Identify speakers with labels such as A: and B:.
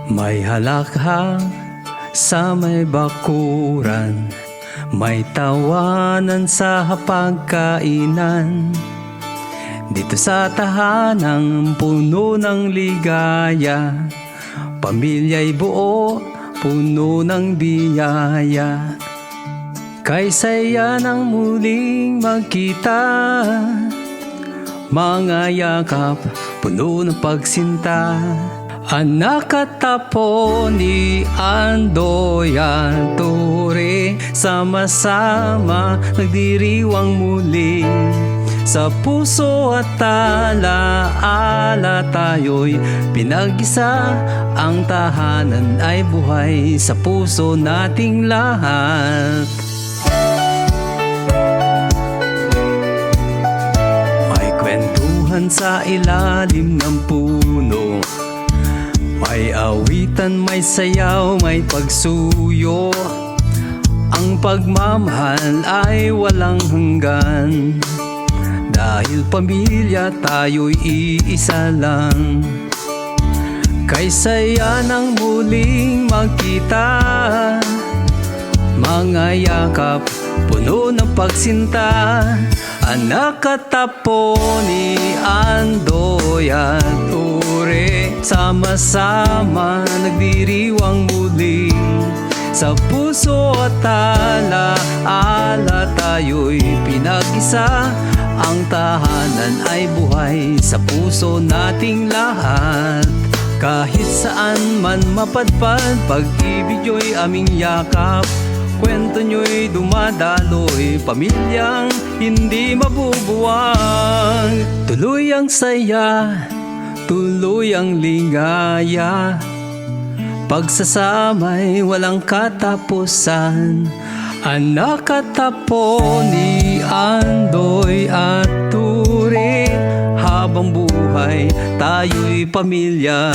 A: May halakhak sa may bakuran, may tawanan sa hapagkainan. Dito sa tahanang puno ng ligaya, pamilya'y buo, puno ng biyaya. Kay saya ng muling magkita, mga yakap, puno ng pagsinta. Anak at apo ni Andoy at Ture, sama-sama nagdiriwang muli. Sa puso at ala-ala tayo'y pinag-isa, ang tahanan ay buhay sa puso nating lahat. May kwentuhan sa ilalim ng puno, may awitan, may sayaw, may pagsuyo. Ang pagmamahal ay walang hanggan, dahil pamilya tayo'y iisa lang. Kay saya ng muling magkita, mga yakap, puno ng pagsinta. Anak at apo ni Andoy at Ture, sama-sama nagdiriwang muli. Sa puso at ala-ala tayo'y pinag-isa, ang tahanan ay buhay sa puso nating lahat. Kahit saan man mapadpad, pag-ibig nyo'y aming yakap. Kwento nyo'y dumadaloy, pamilyang hindi mabubuwag. Tuloy ang saya, tuloy ang ligaya, pagsasama'y walang katapusan. Anak at apo ni Andoy at Ture, habang buhay tayo'y pamilya.